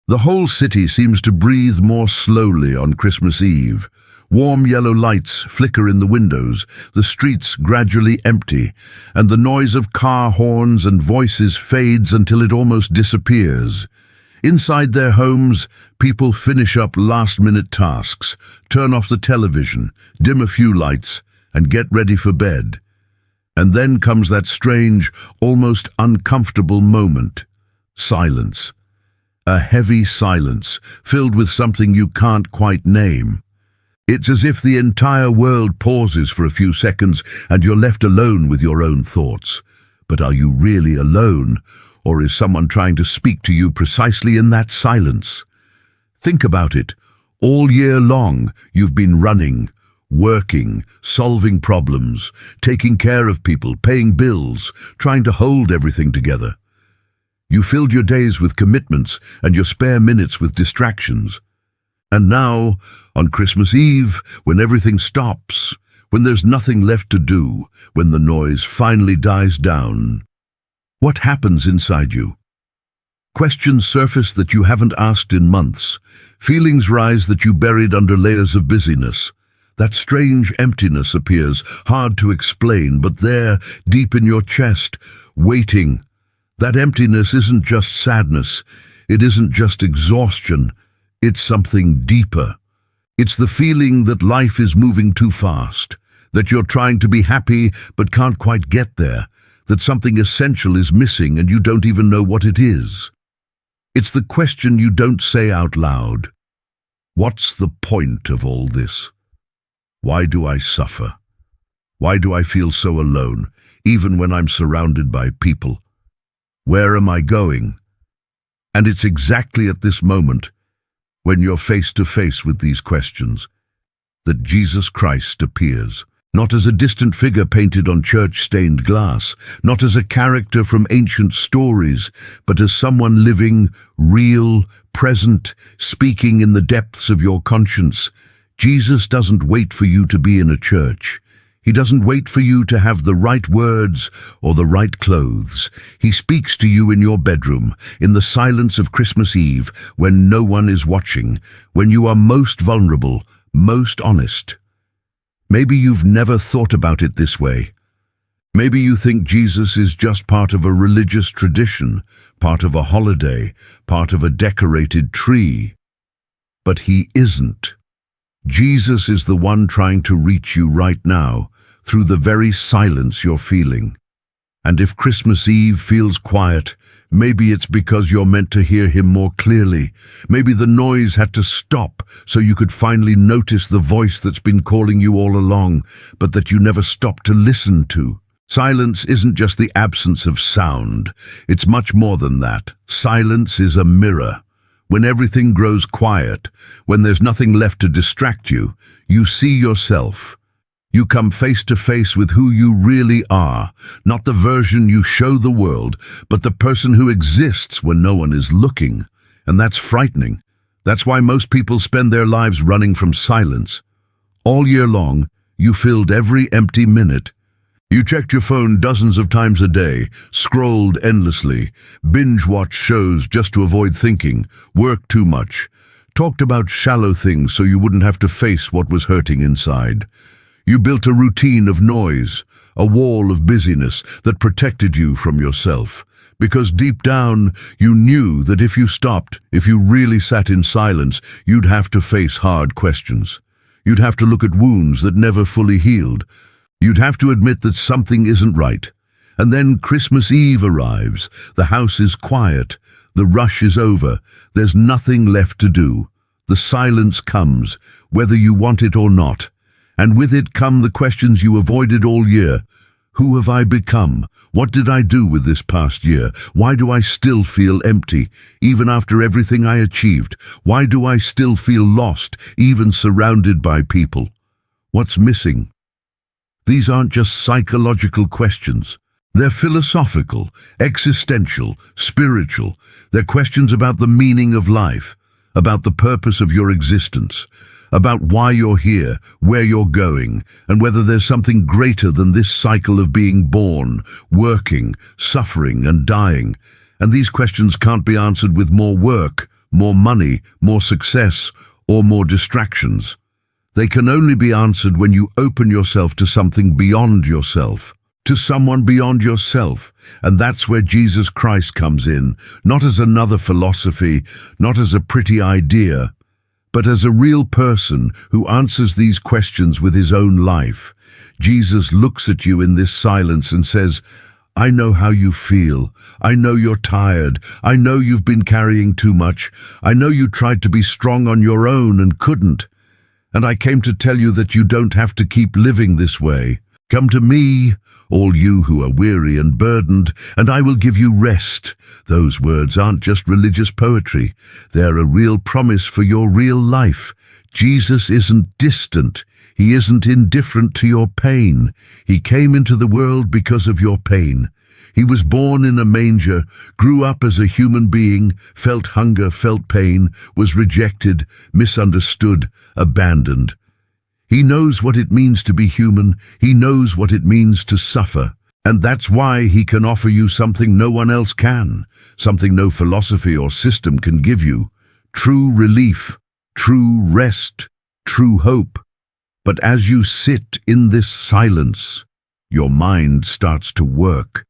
The whole city seems to breathe more slowly on Christmas Eve. Warm yellow lights flicker in the windows, the streets gradually empty, and the noise of car horns and voices fades until it almost disappears. Inside their homes, people finish up last-minute tasks, turn off the television, dim a few lights, and get ready for bed. And then comes that strange, almost uncomfortable moment. Silence. A heavy silence, filled with something you can't quite name. It's as if the entire world pauses for a few seconds and you're left alone with your own thoughts. But are you really alone, or is someone trying to speak to you precisely in that silence? Think about it. All year long, you've been running, working, solving problems, taking care of people, paying bills, trying to hold everything together. You filled your days with commitments and your spare minutes with distractions. And now, on Christmas Eve, when everything stops, when there's nothing left to do, when the noise finally dies down, what happens inside you? Questions surface that you haven't asked in months. Feelings rise that you buried under layers of busyness. That strange emptiness appears, hard to explain, but there, deep in your chest, waiting. That emptiness isn't just sadness. It isn't just exhaustion. It's something deeper. It's the feeling that life is moving too fast, that you're trying to be happy but can't quite get there, that something essential is missing and you don't even know what it is. It's the question you don't say out loud. What's the point of all this? Why do I suffer? Why do I feel so alone, even when I'm surrounded by people? Where am I going? And it's exactly at this moment, when you're face to face with these questions, that Jesus Christ appears. Not as a distant figure painted on church-stained glass, not as a character from ancient stories, but as someone living, real, present, speaking in the depths of your conscience. Jesus doesn't wait for you to be in a church. He doesn't wait for you to have the right words or the right clothes. He speaks to you in your bedroom, in the silence of Christmas Eve, when no one is watching, when you are most vulnerable, most honest. Maybe you've never thought about it this way. Maybe you think Jesus is just part of a religious tradition, part of a holiday, part of a decorated tree. But he isn't. Jesus is the one trying to reach you right now, through the very silence you're feeling. And if Christmas Eve feels quiet, maybe it's because you're meant to hear him more clearly. Maybe the noise had to stop so you could finally notice the voice that's been calling you all along, but that you never stopped to listen to. Silence isn't just the absence of sound. It's much more than that. Silence is a mirror. When everything grows quiet, when there's nothing left to distract you, you see yourself. You come face to face with who you really are, not the version you show the world, but the person who exists when no one is looking. And that's frightening. That's why most people spend their lives running from silence. All year long, you filled every empty minute. You checked your phone dozens of times a day, scrolled endlessly, binge-watched shows just to avoid thinking, worked too much, talked about shallow things so you wouldn't have to face what was hurting inside. You built a routine of noise, a wall of busyness that protected you from yourself. Because deep down, you knew that if you stopped, if you really sat in silence, you'd have to face hard questions. You'd have to look at wounds that never fully healed. You'd have to admit that something isn't right. And then Christmas Eve arrives. The house is quiet. The rush is over. There's nothing left to do. The silence comes, whether you want it or not. And with it come the questions you avoided all year. Who have I become? What did I do with this past year? Why do I still feel empty, even after everything I achieved? Why do I still feel lost, even surrounded by people? What's missing? These aren't just psychological questions. They're philosophical, existential, spiritual. They're questions about the meaning of life, about the purpose of your existence, about why you're here, where you're going, and whether there's something greater than this cycle of being born, working, suffering, and dying. And these questions can't be answered with more work, more money, more success, or more distractions. They can only be answered when you open yourself to something beyond yourself, to someone beyond yourself. And that's where Jesus Christ comes in, not as another philosophy, not as a pretty idea, but as a real person who answers these questions with his own life. Jesus looks at you in this silence and says, I know how you feel. I know you're tired. I know you've been carrying too much. I know you tried to be strong on your own and couldn't. And I came to tell you that you don't have to keep living this way. Come to me, all you who are weary and burdened, and I will give you rest. Those words aren't just religious poetry. They're a real promise for your real life. Jesus isn't distant. He isn't indifferent to your pain. He came into the world because of your pain. He was born in a manger, grew up as a human being, felt hunger, felt pain, was rejected, misunderstood, abandoned. He knows what it means to be human. He knows what it means to suffer. And that's why he can offer you something no one else can, something no philosophy or system can give you. True relief, true rest, true hope. But as you sit in this silence, your mind starts to work.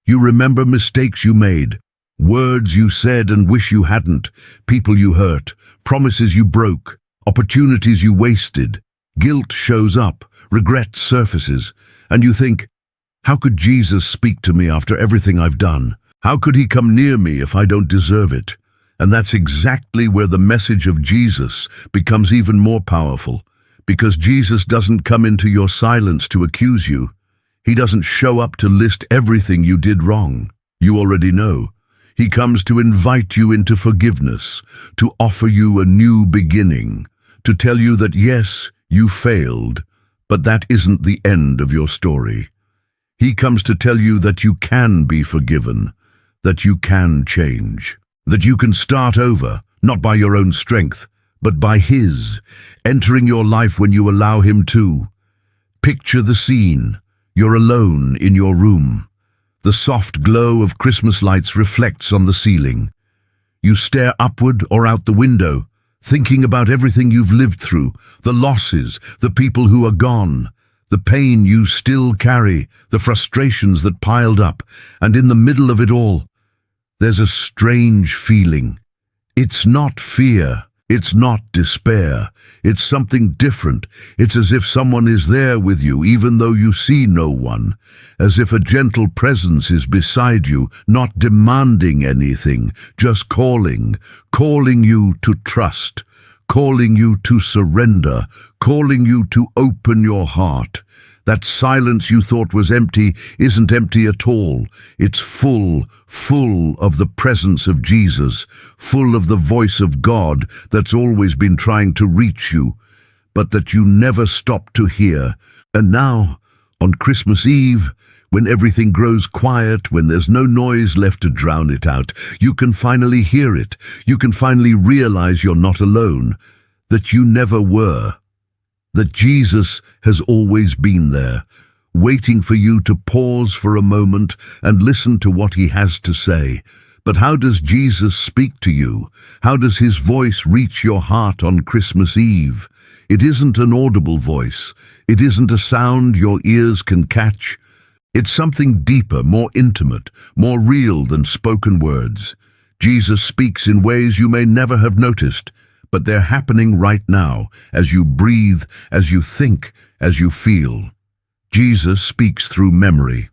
You remember mistakes you made, words you said and wish you hadn't, people you hurt, promises you broke, opportunities you wasted. Guilt shows up, regret surfaces, and you think, how could Jesus speak to me after everything I've done? How could he come near me if I don't deserve it? And that's exactly where the message of Jesus becomes even more powerful, because Jesus doesn't come into your silence to accuse you. He doesn't show up to list everything you did wrong. You already know. He comes to invite you into forgiveness, to offer you a new beginning, to tell you that yes, you failed, but that isn't the end of your story. He comes to tell you that you can be forgiven, that you can change, that you can start over, not by your own strength, but by his, entering your life when you allow him to. Picture the scene. You're alone in your room. The soft glow of Christmas lights reflects on the ceiling. You stare upward or out the window, thinking about everything you've lived through, the losses, the people who are gone, the pain you still carry, the frustrations that piled up, and in the middle of it all, there's a strange feeling. It's not fear. It's not despair. It's something different. It's as if someone is there with you even though you see no one, as if a gentle presence is beside you, not demanding anything, just calling you to trust, calling you to surrender, calling you to open your heart. That silence you thought was empty isn't empty at all. It's full of the presence of Jesus, full of the voice of God that's always been trying to reach you, but that you never stop to hear. And now, on Christmas Eve, when everything grows quiet, when there's no noise left to drown it out, you can finally hear it. You can finally realize you're not alone, that you never were. That Jesus has always been there, waiting for you to pause for a moment and listen to what he has to say. But how does Jesus speak to you? How does his voice reach your heart on Christmas Eve? It isn't an audible voice. It isn't a sound your ears can catch. It's something deeper, more intimate, more real than spoken words. Jesus speaks in ways you may never have noticed, but they're happening right now, as you breathe, as you think, as you feel. Jesus speaks through memory.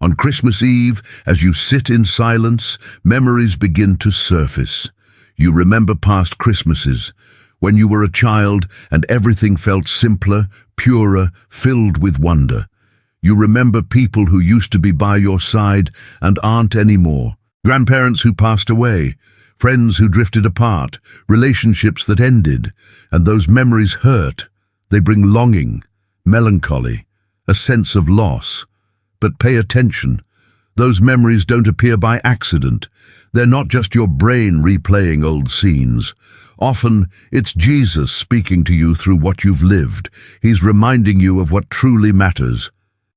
On Christmas Eve, as you sit in silence, memories begin to surface. You remember past Christmases, when you were a child and everything felt simpler, purer, filled with wonder. You remember people who used to be by your side and aren't anymore, grandparents who passed away, friends who drifted apart, relationships that ended, and those memories hurt. They bring longing, melancholy, a sense of loss. But pay attention. Those memories don't appear by accident. They're not just your brain replaying old scenes. Often, it's Jesus speaking to you through what you've lived. He's reminding you of what truly matters.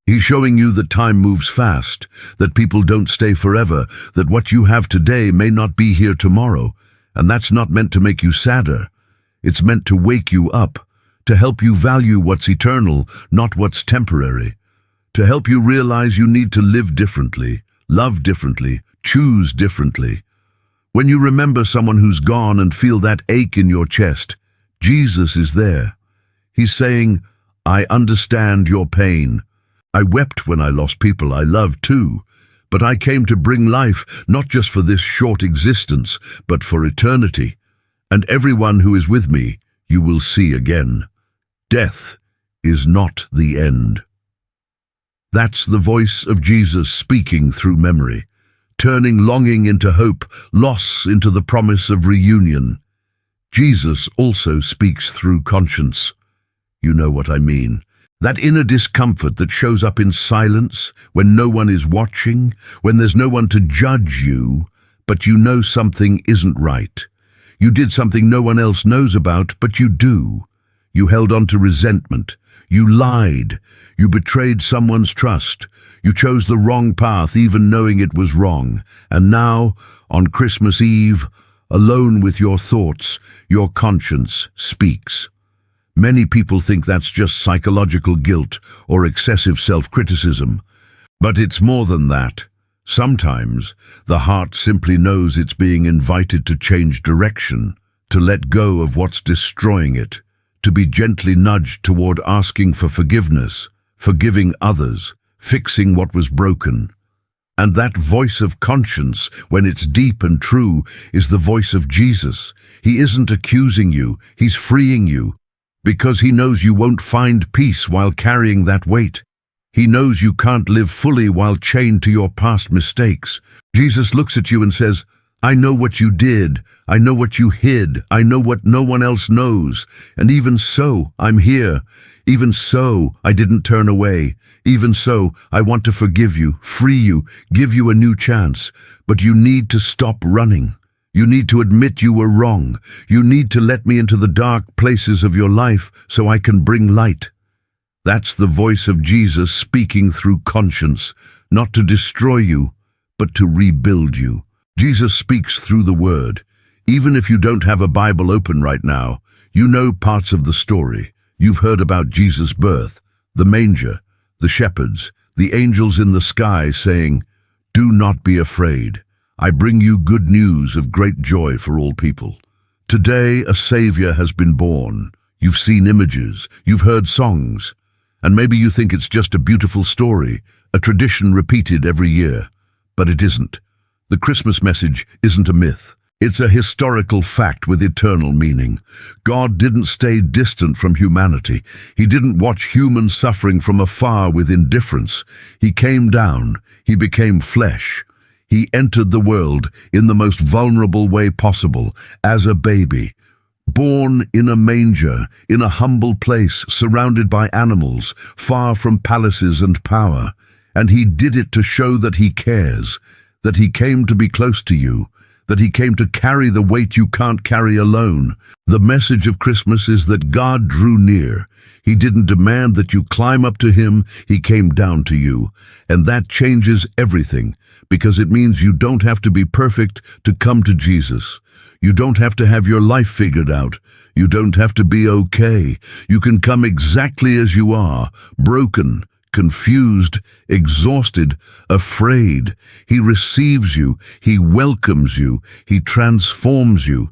He's showing you that time moves fast, that people don't stay forever, that what you have today may not be here tomorrow, And that's not meant to make you sadder. It's meant to wake you up, to help you value what's eternal, not what's temporary, to help you realize you need to live differently, love differently, choose differently. When you remember someone who's gone and feel that ache in your chest, Jesus is there. He's saying, I understand your pain. I wept when I lost people I loved too, but I came to bring life, not just for this short existence, but for eternity. And everyone who is with me, you will see again. Death is not the end. That's the voice of Jesus speaking through memory, turning longing into hope, loss into the promise of reunion. Jesus also speaks through conscience. You know what I mean. That inner discomfort that shows up in silence, when no one is watching, when there's no one to judge you, but you know something isn't right. You did something no one else knows about, but you do. You held on to resentment. You lied. You betrayed someone's trust. You chose the wrong path, even knowing it was wrong. And now, on Christmas Eve, alone with your thoughts, your conscience speaks. Many people think that's just psychological guilt or excessive self-criticism. But it's more than that. Sometimes, the heart simply knows it's being invited to change direction, to let go of what's destroying it, to be gently nudged toward asking for forgiveness, forgiving others, fixing what was broken. And that voice of conscience, when it's deep and true, is the voice of Jesus. He isn't accusing you, he's freeing you, because he knows you won't find peace while carrying that weight. He knows you can't live fully while chained to your past mistakes. Jesus looks at you and says, I know what you did. I know what you hid. I know what no one else knows. And even so, I'm here. Even so, I didn't turn away. Even so, I want to forgive you, free you, give you a new chance. But you need to stop running. You need to admit you were wrong. You need to let me into the dark places of your life so I can bring light. That's the voice of Jesus speaking through conscience, not to destroy you, but to rebuild you. Jesus speaks through the Word. Even if you don't have a Bible open right now, you know parts of the story. You've heard about Jesus' birth, the manger, the shepherds, the angels in the sky saying, Do not be afraid. I bring you good news of great joy for all people. Today a Savior has been born. You've seen images, you've heard songs, and maybe you think it's just a beautiful story, a tradition repeated every year. But it isn't. The Christmas message isn't a myth. It's a historical fact with eternal meaning. God didn't stay distant from humanity. He didn't watch human suffering from afar with indifference. He came down. He became flesh. He entered the world in the most vulnerable way possible, as a baby. Born in a manger, in a humble place, surrounded by animals, far from palaces and power. And he did it to show that he cares, that he came to be close to you, that he came to carry the weight you can't carry alone. The message of Christmas is that God drew near. He didn't demand that you climb up to him, he came down to you. And that changes everything, because it means you don't have to be perfect to come to Jesus. You don't have to have your life figured out. You don't have to be okay. You can come exactly as you are, broken, confused, exhausted, afraid. He receives you. He welcomes you. He transforms you.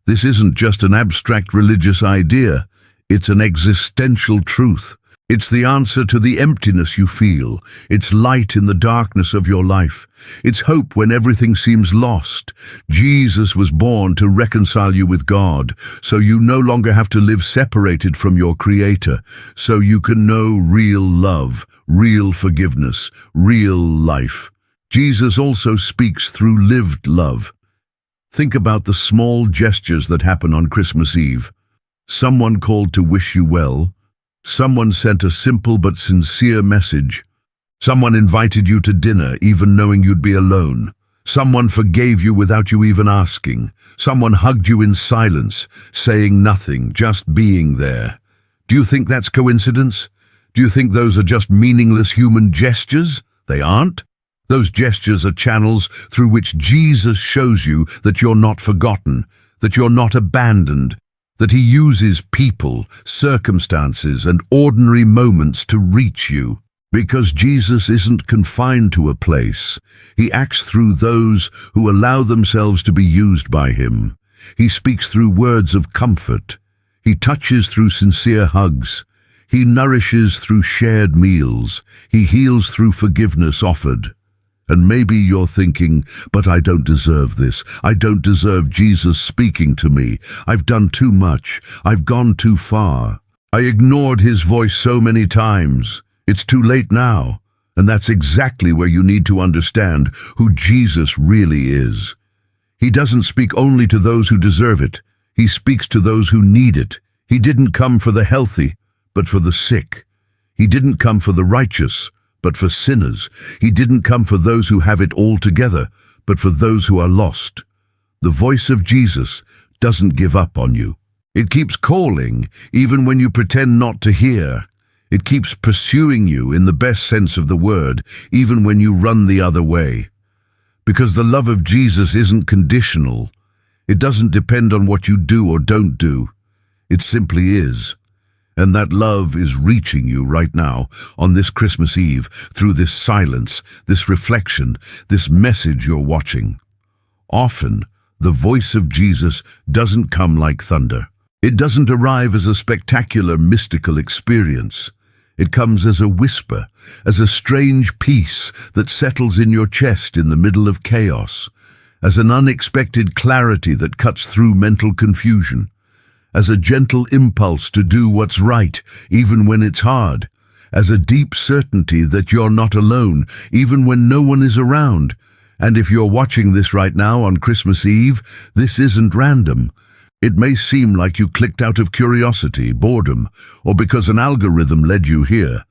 This isn't just an abstract religious idea. It's an existential truth. It's the answer to the emptiness you feel. It's light in the darkness of your life. It's hope when everything seems lost. Jesus was born to reconcile you with God, so you no longer have to live separated from your Creator, so you can know real love, real forgiveness, real life. Jesus also speaks through lived love. Think about the small gestures that happen on Christmas Eve. Someone called to wish you well. Someone sent a simple but sincere message. Someone invited you to dinner even knowing you'd be alone. Someone forgave you without you even asking. Someone hugged you in silence, saying nothing, just being there. Do you think that's coincidence? Do you think those are just meaningless human gestures? They aren't. Those gestures are channels through which Jesus shows you that you're not forgotten, that you're not abandoned, that he uses people, circumstances, and ordinary moments to reach you. Because Jesus isn't confined to a place, he acts through those who allow themselves to be used by him. He speaks through words of comfort. He touches through sincere hugs. He nourishes through shared meals. He heals through forgiveness offered. And maybe you're thinking, but I don't deserve this. I don't deserve Jesus speaking to me. I've done too much. I've gone too far. I ignored his voice so many times. It's too late now. And that's exactly where you need to understand who Jesus really is. He doesn't speak only to those who deserve it. He speaks to those who need it. He didn't come for the healthy, but for the sick. He didn't come for the righteous, but for sinners. He didn't come for those who have it all together, but for those who are lost. The voice of Jesus doesn't give up on you. It keeps calling, even when you pretend not to hear. It keeps pursuing you in the best sense of the word, even when you run the other way. Because the love of Jesus isn't conditional. It doesn't depend on what you do or don't do. It simply is. And that love is reaching you right now, on this Christmas Eve, through this silence, this reflection, this message you're watching. Often, the voice of Jesus doesn't come like thunder. It doesn't arrive as a spectacular mystical experience. It comes as a whisper, as a strange peace that settles in your chest in the middle of chaos, as an unexpected clarity that cuts through mental confusion, as a gentle impulse to do what's right, even when it's hard, as a deep certainty that you're not alone, even when no one is around. And if you're watching this right now on Christmas Eve, this isn't random. It may seem like you clicked out of curiosity, boredom, or because an algorithm led you here.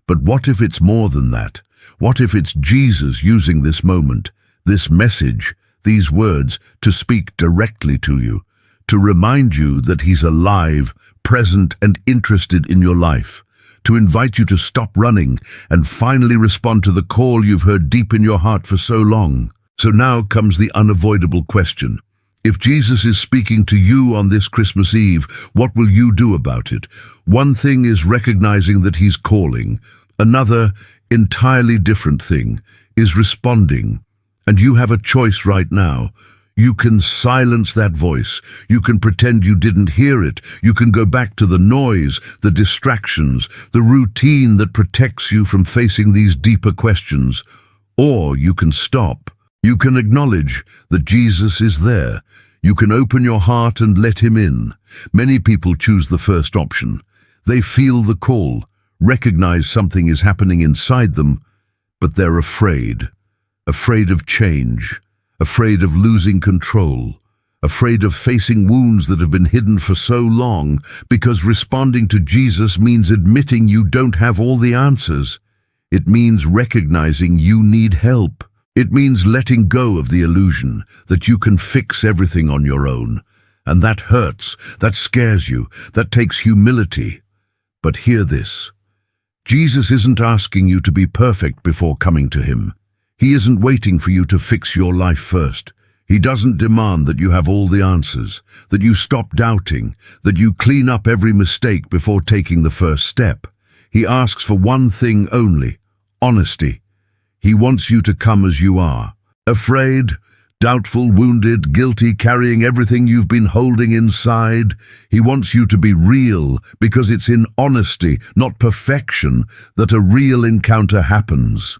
But what if it's more than that? What if it's Jesus using this moment, this message, these words, to speak directly to you, to remind you that he's alive, present, and interested in your life, to invite you to stop running and finally respond to the call you've heard deep in your heart for so long? So now comes the unavoidable question. If Jesus is speaking to you on this Christmas Eve, what will you do about it? One thing is recognizing that he's calling. Another, entirely different thing, is responding. And you have a choice right now. You can silence that voice. You can pretend you didn't hear it. You can go back to the noise, the distractions, the routine that protects you from facing these deeper questions. Or you can stop. You can acknowledge that Jesus is there. You can open your heart and let him in. Many people choose the first option. They feel the call, recognize something is happening inside them, but they're afraid. Afraid of change, afraid of losing control, afraid of facing wounds that have been hidden for so long, because responding to Jesus means admitting you don't have all the answers. It means recognizing you need help. It means letting go of the illusion that you can fix everything on your own. And that hurts, that scares you, that takes humility. But hear this. Jesus isn't asking you to be perfect before coming to him. He isn't waiting for you to fix your life first. He doesn't demand that you have all the answers, that you stop doubting, that you clean up every mistake before taking the first step. He asks for one thing only, honesty. He wants you to come as you are, afraid, doubtful, wounded, guilty, carrying everything you've been holding inside. He wants you to be real, because it's in honesty, not perfection, that a real encounter happens.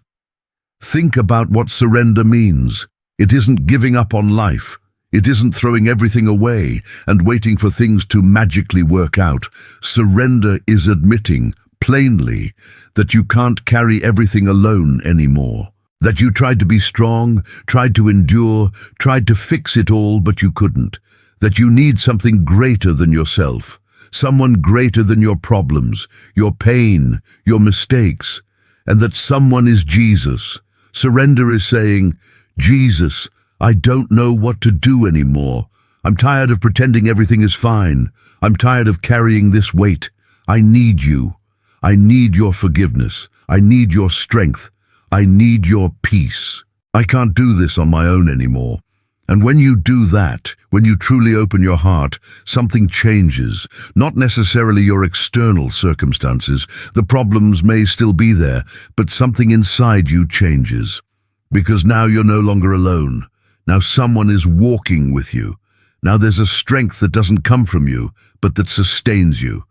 Think about what surrender means. It isn't giving up on life. It isn't throwing everything away and waiting for things to magically work out. Surrender is admitting, plainly, that you can't carry everything alone anymore. That you tried to be strong, tried to endure, tried to fix it all, but you couldn't. That you need something greater than yourself, someone greater than your problems, your pain, your mistakes, and that someone is Jesus. Surrender is saying, Jesus, I don't know what to do anymore. I'm tired of pretending everything is fine. I'm tired of carrying this weight. I need you. I need your forgiveness. I need your strength. I need your peace. I can't do this on my own anymore. And when you do that, when you truly open your heart, something changes. Not necessarily your external circumstances. The problems may still be there, but something inside you changes. Because now you're no longer alone. Now someone is walking with you. Now there's a strength that doesn't come from you, but that sustains you.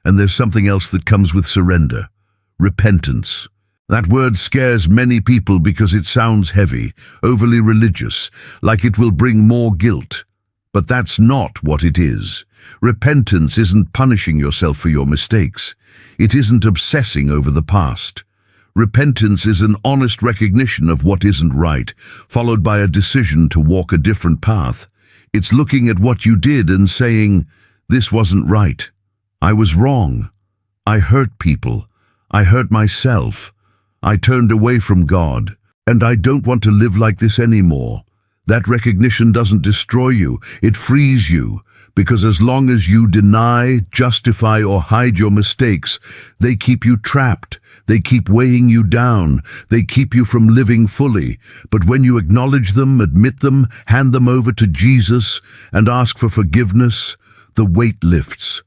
And there's something else that comes with surrender. Repentance. That word scares many people because it sounds heavy, overly religious, like it will bring more guilt. But that's not what it is. Repentance isn't punishing yourself for your mistakes. It isn't obsessing over the past. Repentance is an honest recognition of what isn't right, followed by a decision to walk a different path. It's looking at what you did and saying, "This wasn't right. I was wrong. I hurt people. I hurt myself. I turned away from God, and I don't want to live like this anymore." That recognition doesn't destroy you, it frees you, because as long as you deny, justify, or hide your mistakes, they keep you trapped, they keep weighing you down, they keep you from living fully. But when you acknowledge them, admit them, hand them over to Jesus, and ask for forgiveness, the weight lifts,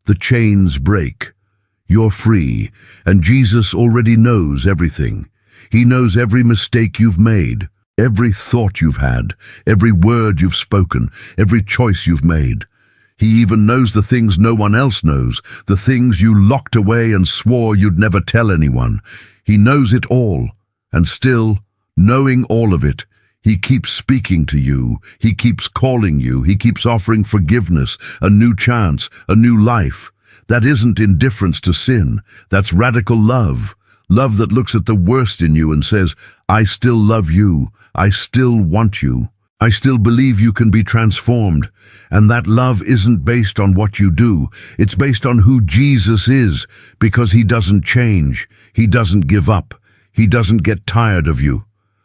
the chains break. You're free, and Jesus already knows everything. He knows every mistake you've made, every thought you've had, every word you've spoken, every choice you've made. He even knows the things no one else knows, the things you locked away and swore you'd never tell anyone. He knows it all, and still, knowing all of it, He keeps speaking to you, He keeps calling you, He keeps offering forgiveness, a new chance, a new life. That isn't indifference to sin. That's radical love. Love that looks at the worst in you and says, "I still love you. I still want you. I still believe you can be transformed." And that love isn't based on what you do. It's based on who Jesus is, because He doesn't change. He doesn't give up. He doesn't get tired of you.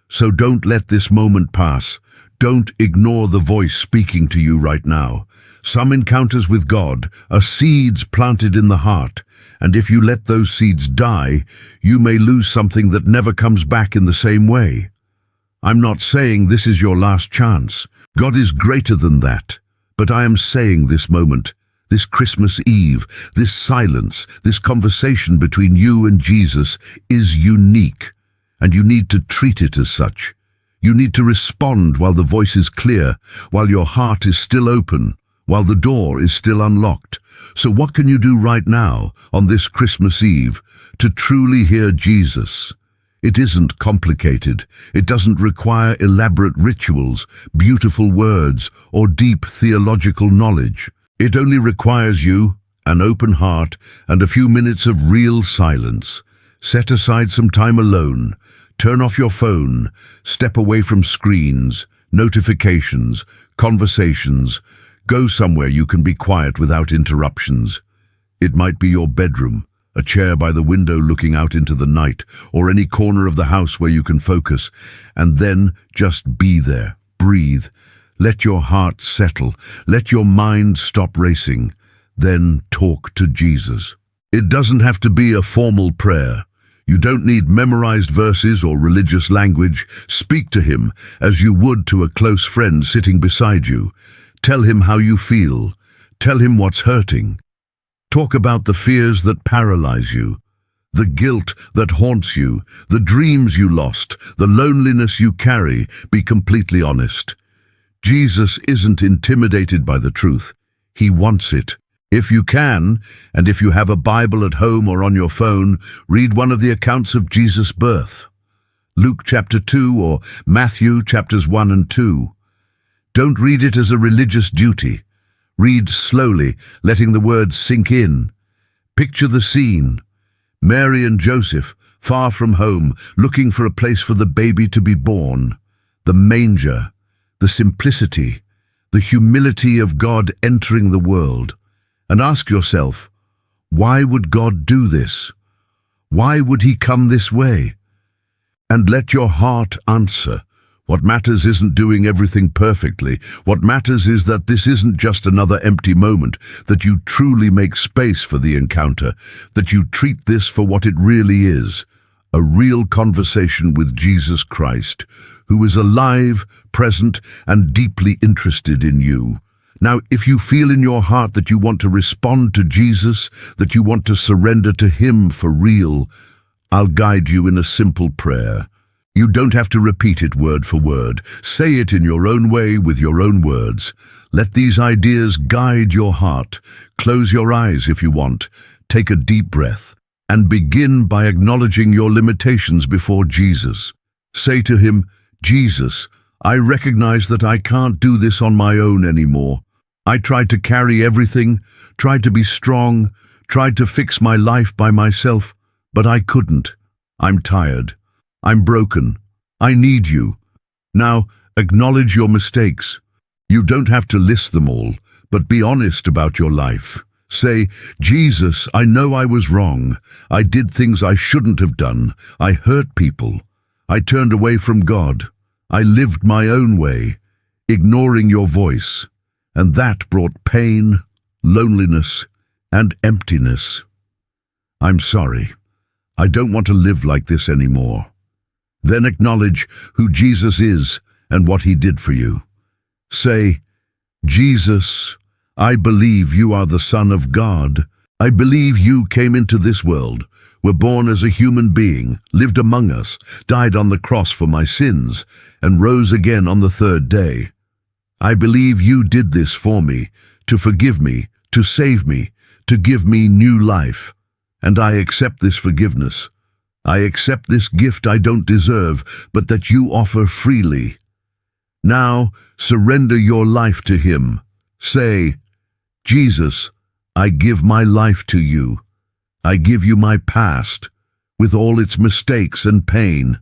So don't let this moment pass. Don't ignore the voice speaking to you right now. Some encounters with God are seeds planted in the heart, and if you let those seeds die, you may lose something that never comes back in the same way. I'm not saying this is your last chance. God is greater than that. But I am saying this moment, this Christmas Eve, this silence, this conversation between you and Jesus is unique, and you need to treat it as such. You need to respond while the voice is clear, while your heart is still open, while the door is still unlocked. So what can you do right now, on this Christmas Eve, to truly hear Jesus? It isn't complicated. It doesn't require elaborate rituals, beautiful words, or deep theological knowledge. It only requires you, an open heart, and a few minutes of real silence. Set aside some time alone. Turn off your phone. Step away from screens, notifications, conversations. Go somewhere you can be quiet without interruptions. It might be your bedroom, a chair by the window looking out into the night, or any corner of the house where you can focus. And then just be there. Breathe. Let your heart settle. Let your mind stop racing. Then talk to Jesus. It doesn't have to be a formal prayer. You don't need memorized verses or religious language. Speak to Him as you would to a close friend sitting beside you. Tell Him how you feel. Tell Him what's hurting. Talk about the fears that paralyze you, the guilt that haunts you, the dreams you lost, the loneliness you carry. Be completely honest. Jesus isn't intimidated by the truth. He wants it. If you can, and if you have a Bible at home or on your phone, read one of the accounts of Jesus' birth. Luke chapter 2 or Matthew chapters 1 and 2. Don't read it as a religious duty. Read slowly, letting the words sink in. Picture the scene. Mary and Joseph, far from home, looking for a place for the baby to be born. The manger, the simplicity, the humility of God entering the world. And ask yourself, why would God do this? Why would He come this way? And let your heart answer. What matters isn't doing everything perfectly. What matters is that this isn't just another empty moment, that you truly make space for the encounter, that you treat this for what it really is, a real conversation with Jesus Christ, who is alive, present, and deeply interested in you. Now, if you feel in your heart that you want to respond to Jesus, that you want to surrender to Him for real, I'll guide you in a simple prayer. You don't have to repeat it word for word. Say it in your own way with your own words. Let these ideas guide your heart. Close your eyes if you want. Take a deep breath and begin by acknowledging your limitations before Jesus. Say to Him, Jesus, I recognize that I can't do this on my own anymore. I tried to carry everything, tried to be strong, tried to fix my life by myself, but I couldn't. I'm tired. I'm broken. I need you. Now, acknowledge your mistakes. You don't have to list them all, but be honest about your life. Say, Jesus, I know I was wrong. I did things I shouldn't have done. I hurt people. I turned away from God. I lived my own way, ignoring your voice. And that brought pain, loneliness, and emptiness. I'm sorry. I don't want to live like this anymore. Then acknowledge who Jesus is and what He did for you. Say, Jesus, I believe you are the Son of God. I believe you came into this world, were born as a human being, lived among us, died on the cross for my sins, and rose again on the third day. I believe you did this for me, to forgive me, to save me, to give me new life. And I accept this forgiveness. I accept this gift I don't deserve, but that you offer freely. Now, surrender your life to Him. Say, Jesus, I give my life to you. I give you my past, with all its mistakes and pain.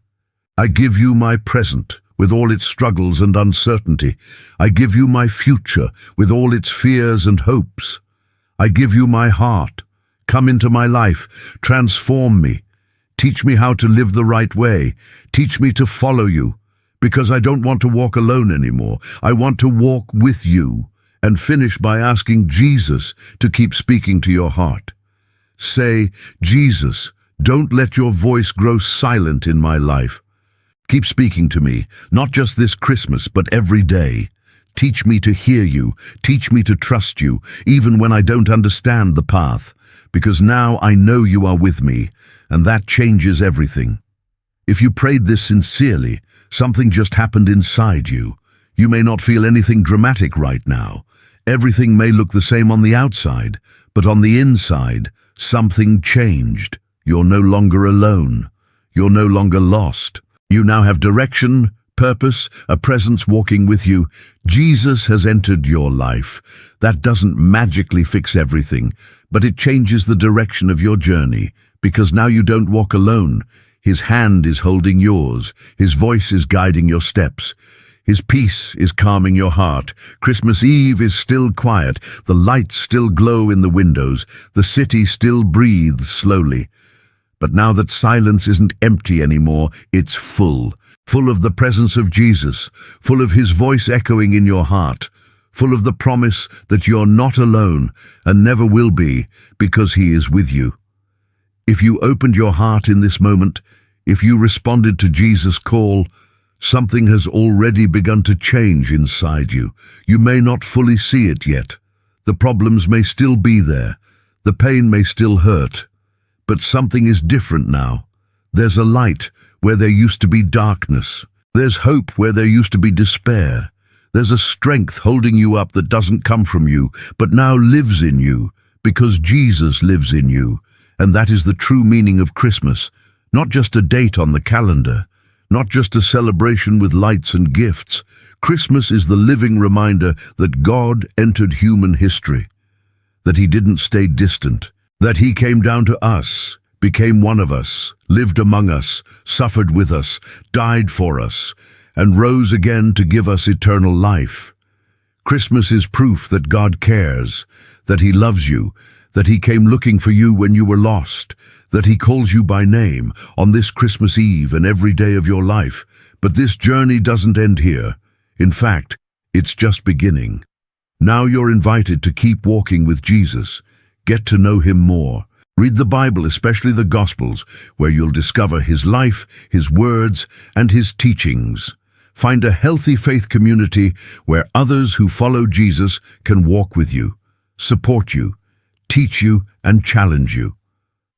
I give you my present, with all its struggles and uncertainty. I give you my future, with all its fears and hopes. I give you my heart. Come into my life, transform me. Teach me how to live the right way. Teach me to follow you, because I don't want to walk alone anymore. I want to walk with you. And finish by asking Jesus to keep speaking to your heart. Say, Jesus, don't let your voice grow silent in my life. Keep speaking to me, not just this Christmas, but every day. Teach me to hear you. Teach me to trust you, even when I don't understand the path, because now I know you are with me, and that changes everything. If you prayed this sincerely, something just happened inside you. You may not feel anything dramatic right now. Everything may look the same on the outside, but on the inside, something changed. You're no longer alone. You're no longer lost. You now have direction, purpose, a presence walking with you. Jesus has entered your life. That doesn't magically fix everything, but it changes the direction of your journey, because now you don't walk alone. His hand is holding yours. His voice is guiding your steps. His peace is calming your heart. Christmas Eve is still quiet. The lights still glow in the windows. The city still breathes slowly. But now that silence isn't empty anymore, it's full. Full of the presence of Jesus. Full of His voice echoing in your heart. Full of the promise that you're not alone and never will be, because He is with you. If you opened your heart in this moment, if you responded to Jesus' call, something has already begun to change inside you. You may not fully see it yet. The problems may still be there. The pain may still hurt. But something is different now. There's a light where there used to be darkness. There's hope where there used to be despair. There's a strength holding you up that doesn't come from you, but now lives in you, because Jesus lives in you. And that is the true meaning of Christmas, not just a date on the calendar. Not just a celebration with lights and gifts. Christmas is the living reminder that God entered human history, that He didn't stay distant, that He came down to us, became one of us, lived among us, suffered with us, died for us, and rose again to give us eternal life. Christmas is proof that God cares, that He loves you, that He came looking for you when you were lost, that He calls you by name on this Christmas Eve and every day of your life. But this journey doesn't end here. In fact, it's just beginning. Now you're invited to keep walking with Jesus. Get to know Him more. Read the Bible, especially the Gospels, where you'll discover his life, his words, and his teachings. Find a healthy faith community where others who follow Jesus can walk with you, support you, teach you, and challenge you.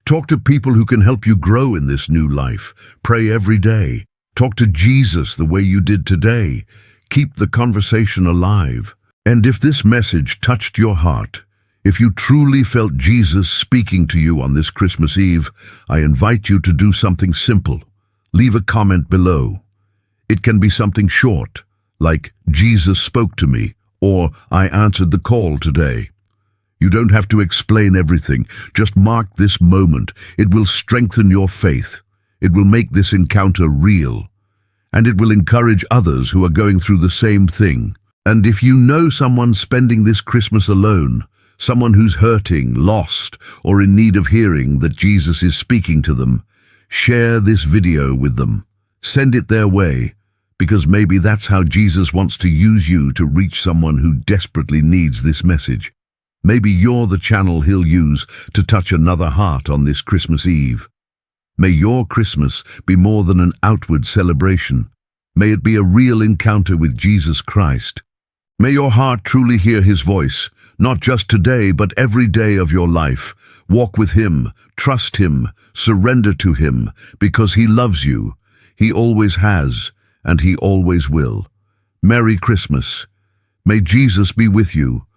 Talk to people who can help you grow in this new life. Pray every day. Talk to Jesus the way you did today. Keep the conversation alive. And if this message touched your heart, if you truly felt Jesus speaking to you on this Christmas Eve, I invite you to do something simple. Leave a comment below. It can be something short, like Jesus spoke to me, or I answered the call today. You don't have to explain everything. Just mark this moment. It will strengthen your faith. It will make this encounter real. And it will encourage others who are going through the same thing. And if you know someone spending this Christmas alone, someone who's hurting, lost, or in need of hearing that Jesus is speaking to them, share this video with them. Send it their way, because maybe that's how Jesus wants to use you to reach someone who desperately needs this message. Maybe you're the channel he'll use to touch another heart on this Christmas Eve. May your Christmas be more than an outward celebration. May it be a real encounter with Jesus Christ. May your heart truly hear his voice, not just today, but every day of your life. Walk with him, trust him, surrender to him, because he loves you. He always has, and he always will. Merry Christmas. May Jesus be with you.